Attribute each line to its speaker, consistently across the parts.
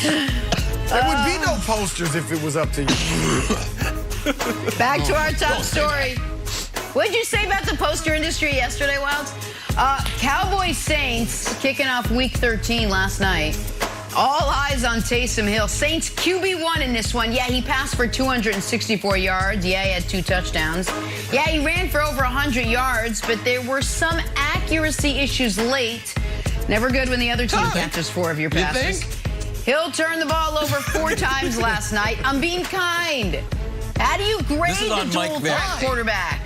Speaker 1: There would be no posters if it was up to you.
Speaker 2: Back to our top story. What did you say about the poster industry yesterday, Wilds? Cowboys Saints kicking off Week 13 last night. All eyes on Taysom Hill. Saints QB1 in this one. Yeah, he passed for 264 yards. Yeah, he had 2 touchdowns. Yeah, he ran for over 100 yards, but there were some accuracy issues late. Never good when the other team catches 4 of your passes.
Speaker 3: You think?
Speaker 2: Hill turned the ball over 4 times last night. I'm being kind. How do you grade a dual threat quarterback?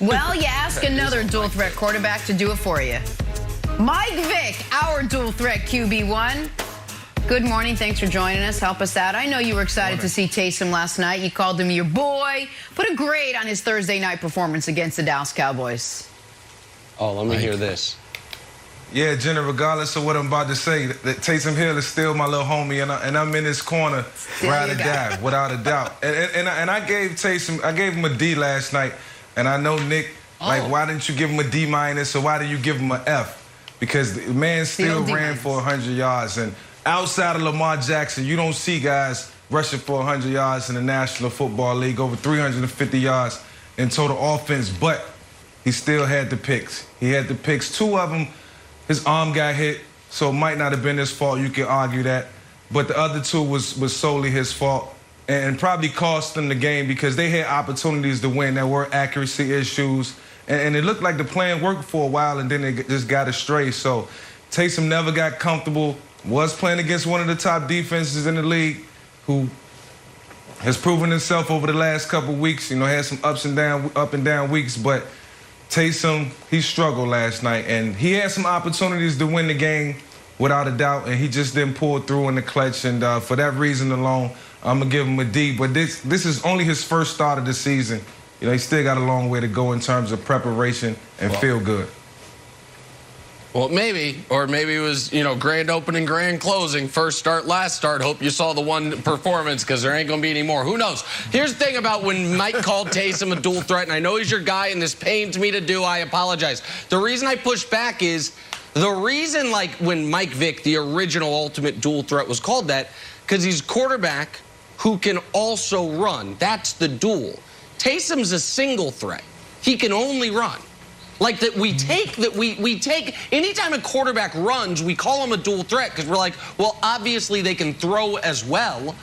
Speaker 2: Well, you ask another dual threat quarterback to do it for you. Mike Vick, our dual threat QB1. Good morning. Thanks for joining us. Help us out. I know you were excited to see Taysom last night. You called him your boy. Put a grade on his Thursday night performance against the Dallas Cowboys.
Speaker 3: Oh, let me hear this.
Speaker 4: Yeah, Jenna, regardless of what I'm about to say, that Taysom Hill is still my little homie, and I'm in his corner, ride or die, without a doubt. And I gave Taysom, I gave him a D last night, and I know, Nick, like, why didn't you give him a D minus, or why did you give him an F? Because the man still ran for 100 yards, and outside of Lamar Jackson, you don't see guys rushing for 100 yards in the National Football League, over 350 yards in total offense, but he still had the picks. He had the picks, 2 of them. His arm got hit, so it might not have been his fault. You can argue that. But the other 2 was solely his fault and probably cost them the game because they had opportunities to win. There were accuracy issues. And it looked like the plan worked for a while, and then they just got astray. So Taysom never got comfortable, was playing against one of the top defenses in the league who has proven himself over the last couple weeks. You know, had some up and down weeks, but Taysom, he struggled last night, and he had some opportunities to win the game without a doubt, and he just didn't pull through in the clutch, and for that reason alone, I'm going to give him a D. But this is only his first start of the season. You know, he still got a long way to go in terms of preparation and feel good.
Speaker 3: Well, maybe, or maybe it was, you know, grand opening, grand closing, first start, last start. Hope you saw the one performance because there ain't going to be any more. Who knows? Here's the thing about when Mike called Taysom a dual threat, and I know he's your guy, and this pains me to do. I apologize. The reason I push back is the reason, like, when Mike Vick, the original ultimate dual threat, was called that, because he's a quarterback who can also run. That's the dual. Taysom's a single threat. He can only run. Like that we take, anytime a quarterback runs, we call him a dual threat because we're like, well, obviously they can throw as well,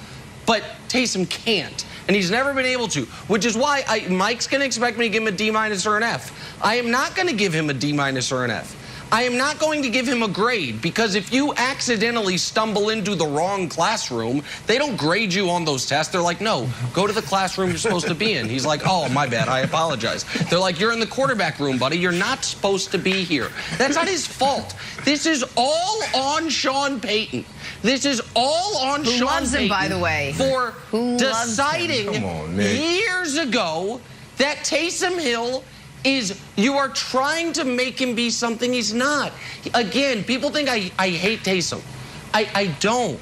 Speaker 3: but Taysom can't. And he's never been able to, which is why Mike's going to expect me to give him a D minus or an F. I am not going to give him a D minus or an F. I am not going to give him a grade because if you accidentally stumble into the wrong classroom, they don't grade you on those tests. They're like, no, go to the classroom you're supposed to be in. He's like, oh, my bad, I apologize. They're like, you're in the quarterback room, buddy. You're not supposed to be here. That's not his fault. This is all on Sean Payton. This is all on Sean Payton. Who loves him, by the way. For deciding years ago that Taysom Hill you are trying to make him be something he's not. Again, people think I hate Taysom. I don't.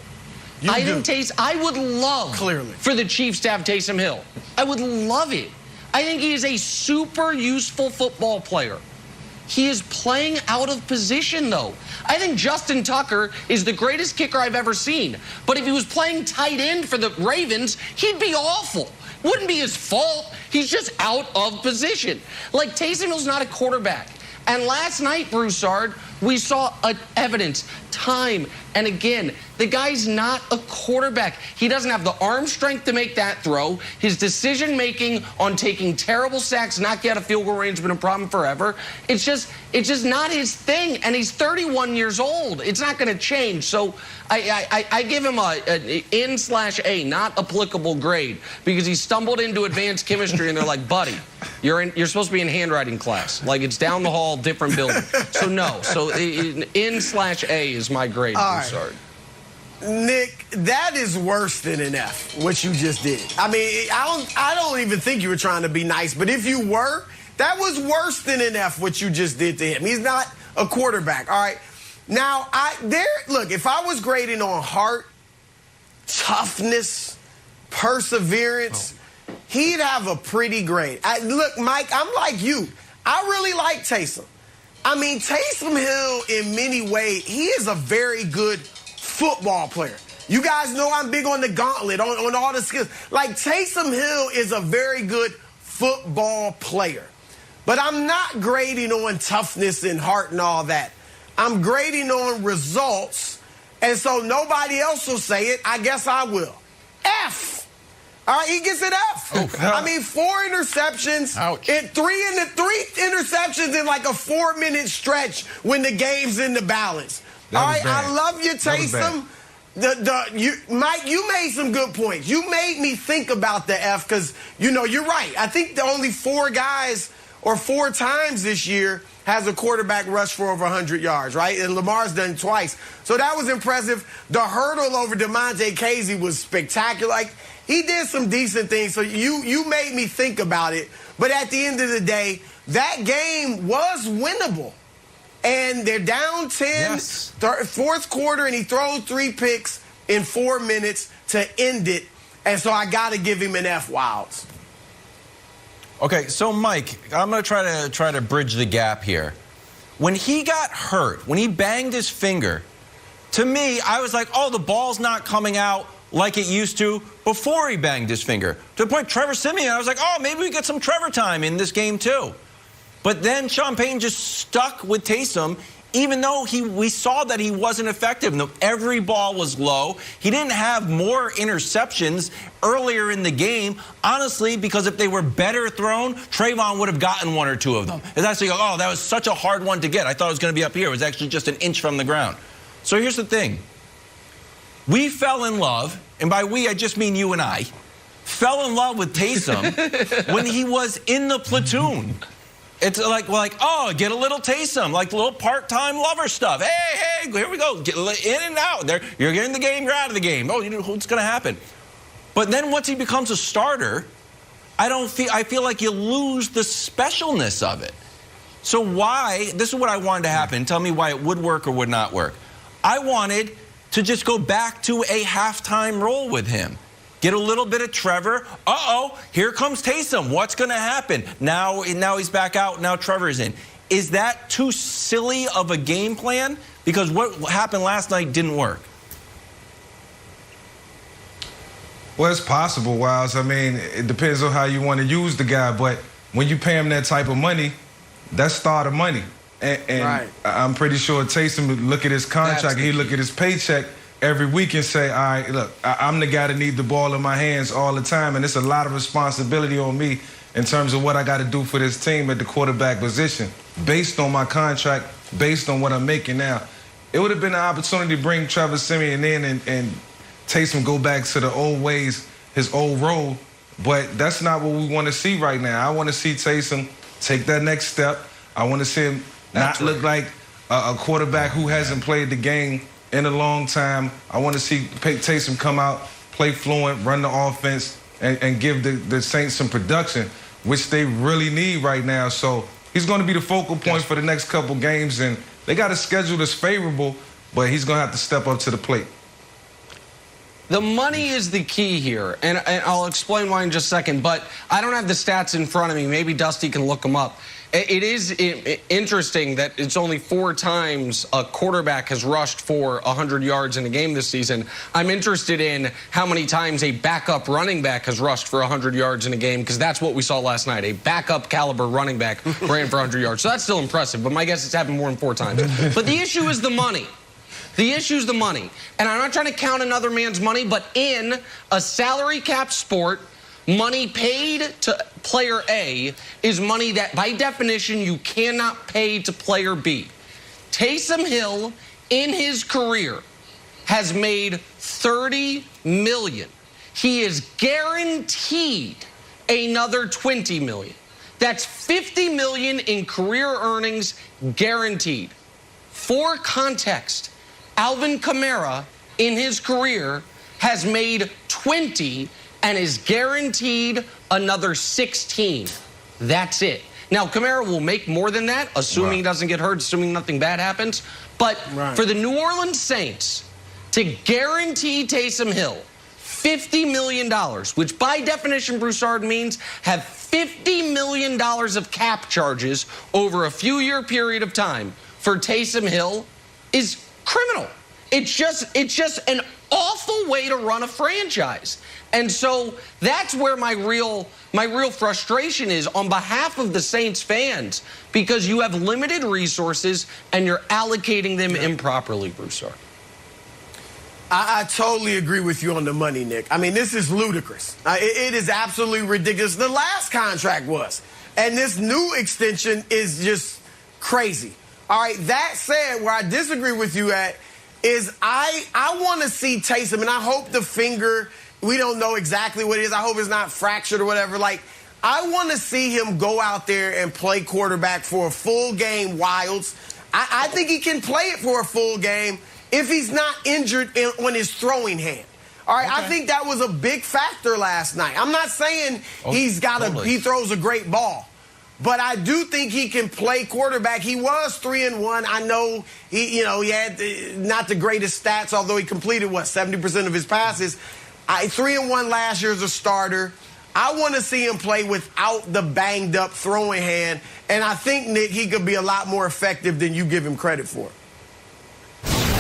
Speaker 3: I would love for the Chiefs to have Taysom Hill. I would love it. I think he is a super useful football player. He is playing out of position, though. I think Justin Tucker is the greatest kicker I've ever seen. But if he was playing tight end for the Ravens, he'd be awful. Wouldn't be his fault. He's just out of position. Like, Taysom Hill's not a quarterback. And last night, Broussard, we saw evidence time and again. The guy's not a quarterback. He doesn't have the arm strength to make that throw. His decision-making on taking terrible sacks, not get a field goal range, has been a problem forever. It's just not his thing. And he's 31 years old. It's not going to change. So I give him an N/A, not applicable grade, because he stumbled into advanced chemistry, and they're like, buddy, you're supposed to be in handwriting class. Like, it's down the hall, different building. So no. So N/A is my grade. Broussard.
Speaker 1: Nick, that is worse than an F, what you just did. I mean, I don't even think you were trying to be nice, but if you were, that was worse than an F, what you just did to him. He's not a quarterback, all right? Now, look, if I was grading on heart, toughness, perseverance, he'd have a pretty grade. Look, Mike, I'm like you. I really like Taysom. I mean, Taysom Hill, in many ways, he is a very good football player. You guys know I'm big on the gauntlet, on all the skills. Like, Taysom Hill is a very good football player. But I'm not grading on toughness and heart and all that. I'm grading on results. And so nobody else will say it. I guess I will. F. All right, he gets an F.
Speaker 3: Oh,
Speaker 1: I mean, 4 interceptions.
Speaker 3: Ouch.
Speaker 1: And three interceptions in like a 4-minute stretch when the game's in the balance. All right, I love you, Taysom. Mike, you made some good points. You made me think about the F because, you know, you're right. I think the only 4 guys or 4 times this year has a quarterback rush for over 100 yards, right? And Lamar's done twice. So that was impressive. The hurdle over DeMonte Casey was spectacular. Like, he did some decent things. So you made me think about it. But at the end of the day, that game was winnable. And they're down 10,
Speaker 5: yes.
Speaker 1: Fourth quarter, and he throws 3 picks in 4 minutes to end it. And so I got to give him an F, Wilds.
Speaker 5: Okay, so Mike, I'm going to try to bridge the gap here. When he got hurt, when he banged his finger, to me, I was like, oh, the ball's not coming out like it used to before he banged his finger. To the point, Trevor Siemian, I was like, oh, maybe we get some Trevor time in this game too. But then Sean Payton just stuck with Taysom, even though we saw that he wasn't effective. Every ball was low. He didn't have more interceptions earlier in the game, honestly, because if they were better thrown, Trayvon would have gotten 1 or 2 of them. It's actually, oh, that was such a hard one to get. I thought it was going to be up here. It was actually just an inch from the ground. So here's the thing. We fell in love, and by we, I just mean you and I, fell in love with Taysom when he was in the platoon. It's like, oh, get a little Taysom, like the little part-time lover stuff. Hey, here we go. Get in and out. There, you're in the game, you're out of the game. Oh, you know what's going to happen. But then once he becomes a starter, I feel like you lose the specialness of it. So why, this is what I wanted to happen. Tell me why it would work or would not work. I wanted to just go back to a halftime role with him. Get a little bit of Trevor. Uh-oh, here comes Taysom. What's going to happen? Now he's back out. Now Trevor's in. Is that too silly of a game plan? Because what happened last night didn't work.
Speaker 4: Well, it's possible, Wiles. I mean, it depends on how you want to use the guy. But when you pay him that type of money, that's starter money. And right. I'm pretty sure Taysom would look at his contract and he'd look at his paycheck every week and say, all right, look, I'm the guy that needs the ball in my hands all the time, and it's a lot of responsibility on me in terms of what I got to do for this team at the quarterback position, based on my contract, based on what I'm making now. It would have been an opportunity to bring Trevor Siemian in and Taysom go back to the old ways, his old role, but that's not what we want to see right now. I want to see Taysom take that next step. I want to see him not look like a quarterback who hasn't played the game in a long time. I want to see Taysom come out, play fluent, run the offense, and give the Saints some production, which they really need right now. So he's going to be the focal point for the next couple games, and they got a schedule that's favorable, but he's going to have to step up to the plate.
Speaker 3: The money is the key here, and I'll explain why in just a second, but I don't have the stats in front of me. Maybe Dusty can look them up. It is interesting that it's only 4 times a quarterback has rushed for 100 yards in a game this season. I'm interested in how many times a backup running back has rushed for 100 yards in a game, because that's what we saw last night. A backup caliber running back ran for 100 yards. So that's still impressive, but my guess it's happened more than 4 times. But the issue is the money. The issue is the money. And I'm not trying to count another man's money, but in a salary cap sport, money paid to player A is money that, by definition, you cannot pay to player B. Taysom Hill, in his career, has made $30 million. He is guaranteed another $20 million. That's $50 million in career earnings guaranteed. For context, Alvin Kamara, in his career, has made 20 and is guaranteed another 16. That's it. Now, Kamara will make more than that, assuming he doesn't get hurt, assuming nothing bad happens. But for the New Orleans Saints to guarantee Taysom Hill $50 million, which by definition, Broussard, means have $50 million of cap charges over a few-year period of time for Taysom Hill, is criminal. It's just an awful way to run a franchise. And so that's where my real frustration is on behalf of the Saints fans, because you have limited resources and you're allocating them improperly, Broussard.
Speaker 1: I totally agree with you on the money, Nick. I mean, this is ludicrous. It is absolutely ridiculous. The last contract was. And this new extension is just crazy. All right, that said, where I disagree with you at is I want to see Taysom, and I hope the finger, we don't know exactly what it is. I hope it's not fractured or whatever. Like, I want to see him go out there and play quarterback for a full game, Wilds. I think he can play it for a full game if he's not injured on his throwing hand. All right, okay. I think that was a big factor last night. I'm not saying he throws a great ball. But I do think he can play quarterback. He was 3-1. I know he had not the greatest stats, although he completed 70% of his passes. 3-1 last year as a starter. I want to see him play without the banged up throwing hand, and I think, Nick, he could be a lot more effective than you give him credit for.